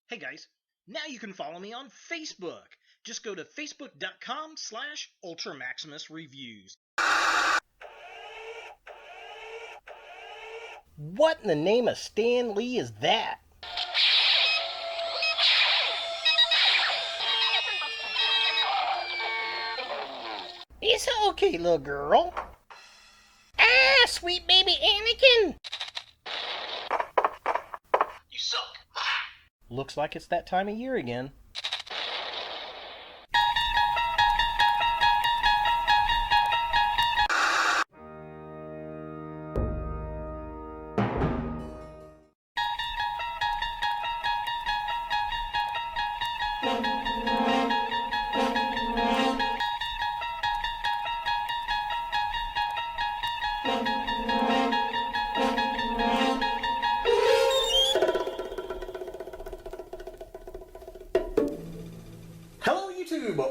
Hey guys, now you can follow me on Facebook. Just go to facebook.com/UltraMaximusReviews. What in the name of Stan Lee is that? It's okay, little girl. Ah, sweet baby Anakin! You suck. Looks like it's that time of year again.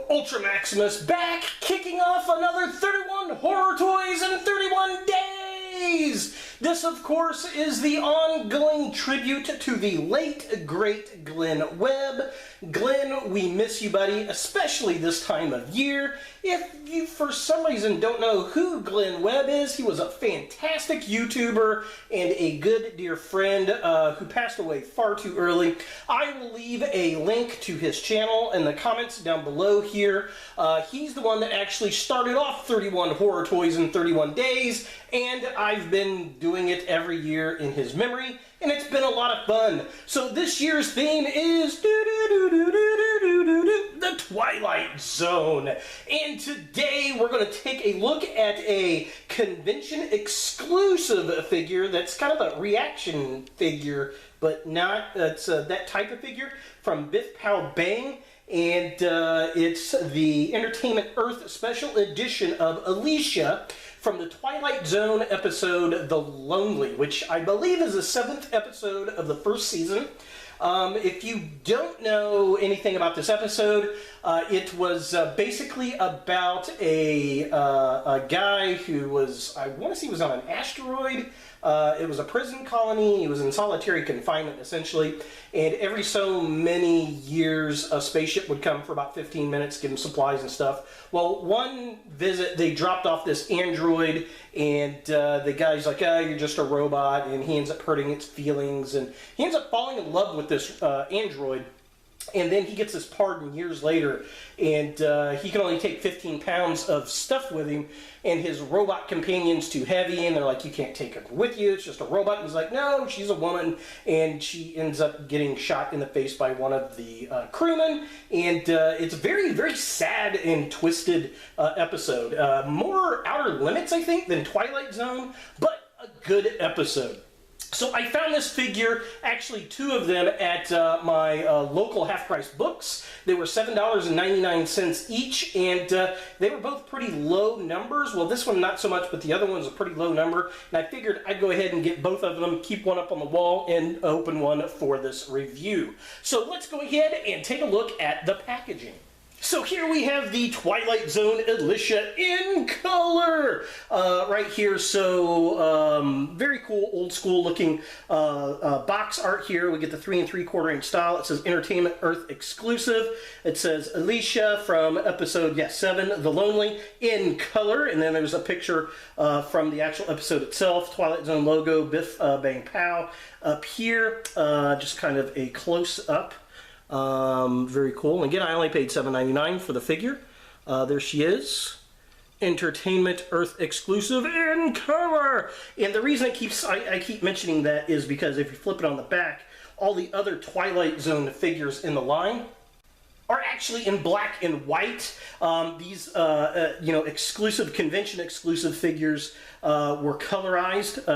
Ultra Maximus back, kicking off another 31 horror toys in 31 days! This, of course, is the ongoing tribute to the late, great Glenn Webb. Glenn, we miss you, buddy, especially this time of year. If you, for some reason, don't know who Glenn Webb is, he was a fantastic YouTuber and a good dear friend who passed away far too early. I will leave a link to his channel in the comments down below here. He's the one that actually started off 31 horror toys in 31 days, and I've been doing it every year in his memory, and it's been a lot of fun. So this year's theme is the Twilight Zone. And today we're going to take a look at a convention exclusive figure that's kind of a reaction figure, but not that type of figure from Biff Pow Bang. And it's the Entertainment Earth Special Edition of Alicia from the Twilight Zone episode The Lonely, which I believe is the 7th episode of the first season. If you don't know anything about this episode, it was basically about a guy who was, I want to say he was on an asteroid. It was a prison colony. He was in solitary confinement, essentially. And every so many years, a spaceship would come for about 15 minutes, give him supplies and stuff. Well, one visit, they dropped off this android, and the guy's like, oh, you're just a robot, and he ends up hurting its feelings, and he ends up falling in love with this android. And then he gets his pardon years later, and he can only take 15 pounds of stuff with him, and his robot companion's too heavy, and they're like, you can't take her with you, it's just a robot. And he's like, no, she's a woman, and she ends up getting shot in the face by one of the crewmen, and it's a very, very sad and twisted episode. More Outer Limits, I think, than Twilight Zone, but a good episode. So I found this figure, actually 2 of them, at my local half-price books. They were $7.99 each, and they were both pretty low numbers. Well, this one not so much, but the other one's a pretty low number. And I figured I'd go ahead and get both of them, keep one up on the wall, and open one for this review. So let's go ahead and take a look at the packaging. So here we have the Twilight Zone Alicia in color right here. So very cool, old school looking box art here. We get the 3 3/4 inch style. It says Entertainment Earth exclusive. It says Alicia from episode 7, The Lonely, in color. And then there's a picture from the actual episode itself. Twilight Zone logo, Biff Bang Pow up here. Just kind of a close up. Very cool. And again, I only paid $7.99 for the figure. There she is. Entertainment Earth exclusive in color. And the reason I keep mentioning that is because if you flip it on the back, all the other Twilight Zone figures in the line are actually in black and white. These exclusive, convention exclusive figures were colorized,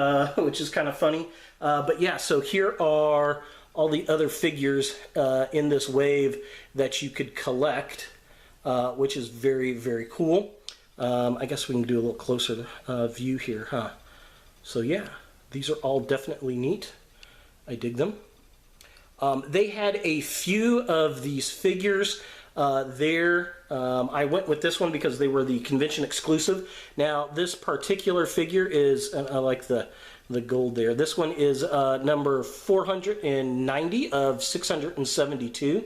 which is kind of funny. But yeah, so here are all the other figures in this wave that you could collect, which is very, very cool. I guess we can do a little closer view here, huh? So yeah, these are all definitely neat. I dig them. They had a few of these figures there. I went with this one because they were the convention exclusive. Now, this particular figure is like the the gold there. This one is number 490 of 672,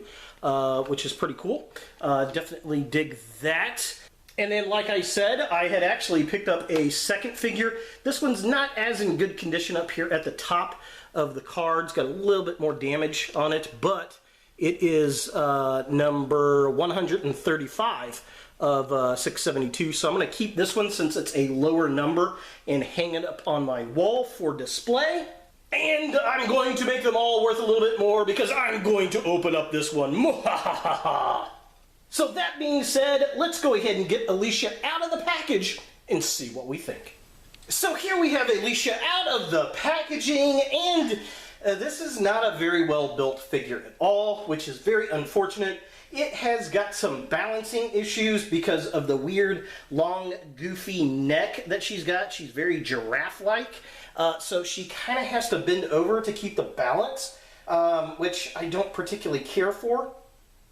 which is pretty cool. Definitely dig that. And then, like I said, I had actually picked up a second figure. This one's not as in good condition up here at the top of the card. It's got a little bit more damage on it, but it is number 135 of 672. So I'm going to keep this one since it's a lower number and hang it up on my wall for display. And I'm going to make them all worth a little bit more because I'm going to open up this one. So that being said, let's go ahead and get Alicia out of the package and see what we think. So here we have Alicia out of the packaging, and this is not a very well built figure at all, which is very unfortunate. It has got some balancing issues because of the weird, long, goofy neck that she's got. She's very giraffe-like, so she kind of has to bend over to keep the balance, which I don't particularly care for.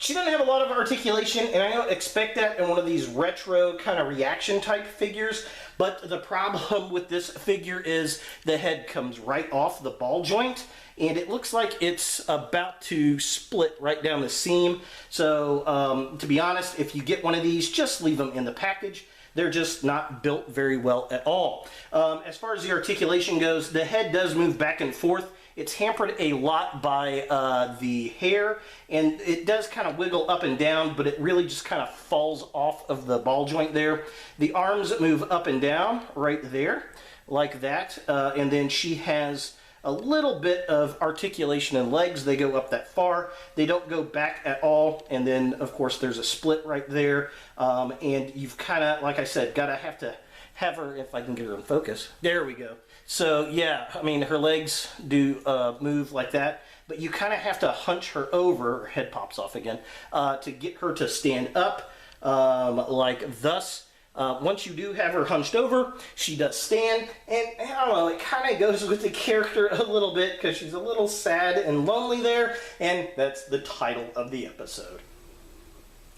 She doesn't have a lot of articulation, and I don't expect that in one of these retro kind of reaction type figures, but the problem with this figure is the head comes right off the ball joint, and it looks like it's about to split right down the seam. So to be honest, if you get one of these, just leave them in the package. They're just not built very well at all. As far as the articulation goes, the head does move back and forth. It's hampered a lot by the hair, and it does kind of wiggle up and down, but it really just kind of falls off of the ball joint there. The arms move up and down right there, like that, and then she has a little bit of articulation in legs. They go up that far. They don't go back at all, and then, of course, there's a split right there, and you've kind of, like I said, got to have her, if I can get her in focus. There we go. So yeah, I mean, her legs do move like that, but you kind of have to hunch her over, her head pops off again, to get her to stand up like thus. Once you do have her hunched over, she does stand, and I don't know, it kind of goes with the character a little bit because she's a little sad and lonely there, and that's the title of the episode.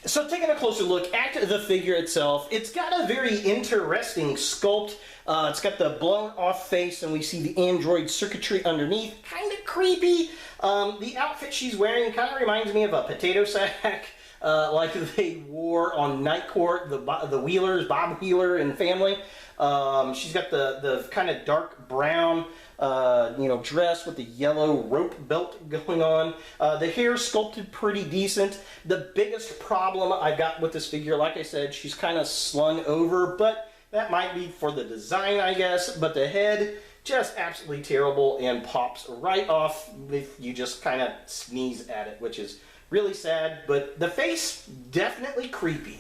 So taking a closer look at the figure itself, it's got a very interesting sculpt. It's got the blown off face, and we see the android circuitry underneath. Kind of creepy. The outfit she's wearing kind of reminds me of a potato sack, like they wore on Night Court, the Wheelers, Bob Wheeler and family. She's got the kind of dark brown dress with the yellow rope belt going on. The hair sculpted pretty decent. The biggest problem I got with this figure, like I said, she's kind of slung over, but that might be for the design, I guess. But the head, just absolutely terrible and pops right off if you just kind of sneeze at it, which is really sad. But the face, definitely creepy.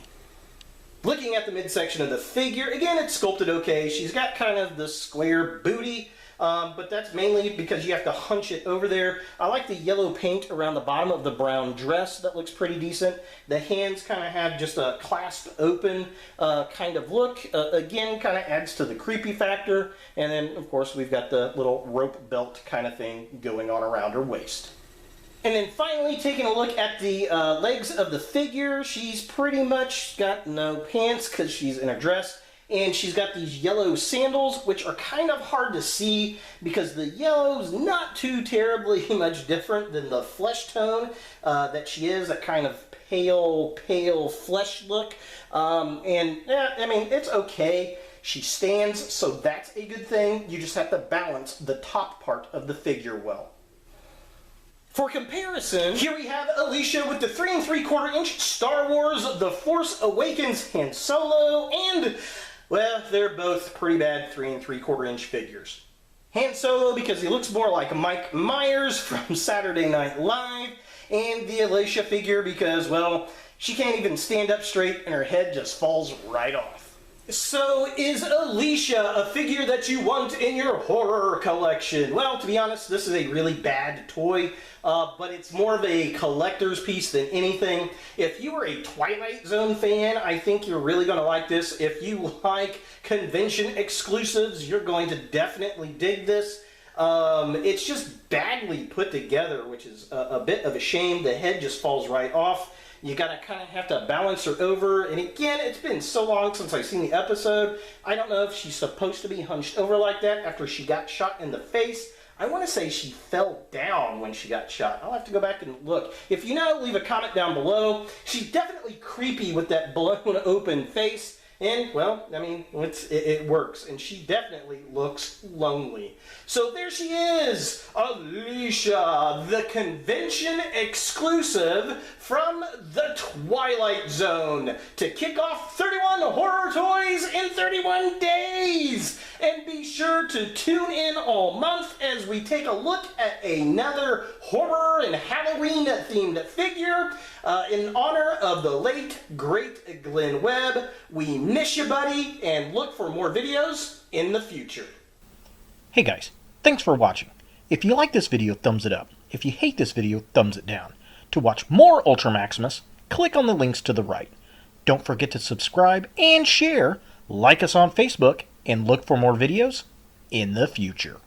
Looking at the midsection of the figure, again, it's sculpted okay. She's got kind of the square booty, but that's mainly because you have to hunch it over there. I like the yellow paint around the bottom of the brown dress. That looks pretty decent. The hands kind of have just a clasped open kind of look. Again, kind of adds to the creepy factor. And then, of course, we've got the little rope belt kind of thing going on around her waist. And then finally, taking a look at the legs of the figure, she's pretty much got no pants because she's in a dress. And she's got these yellow sandals, which are kind of hard to see because the yellow's not too terribly much different than the flesh tone that she is, that kind of pale flesh look. I mean, it's okay. She stands, so that's a good thing. You just have to balance the top part of the figure well. For comparison, here we have Alicia with the 3 3/4 inch Star Wars The Force Awakens Han Solo, and, well, they're both pretty bad 3 3/4 inch figures. Han Solo because he looks more like Mike Myers from Saturday Night Live, and the Alicia figure because, well, she can't even stand up straight and her head just falls right off. So, is Alicia a figure that you want in your horror collection? Well, to be honest, this is a really bad toy, but it's more of a collector's piece than anything. If you are a Twilight Zone fan, I think you're really going to like this. If you like convention exclusives, you're going to definitely dig this. It's just badly put together, which is a bit of a shame. The head just falls right off. You gotta kind of have to balance her over. And again, it's been so long since I've seen the episode. I don't know if she's supposed to be hunched over like that after she got shot in the face. I want to say she fell down when she got shot. I'll have to go back and look. If you know, leave a comment down below. She's definitely creepy with that blown open face. And, well, I mean, it works. And she definitely looks lonely. So there she is, Alicia, the convention exclusive from the Twilight Zone, to kick off 31 horror toys in 31 days. And be sure to tune in all month as we take a look at another horror and Halloween themed figure in honor of the late, great Glenn Webb. We miss you, buddy, and look for more videos in the future. Hey guys, thanks for watching. If you like this video, thumbs it up. If you hate this video, thumbs it down. To watch more Ultra Maximus, click on the links to the right. Don't forget to subscribe and share, like us on Facebook, and look for more videos in the future.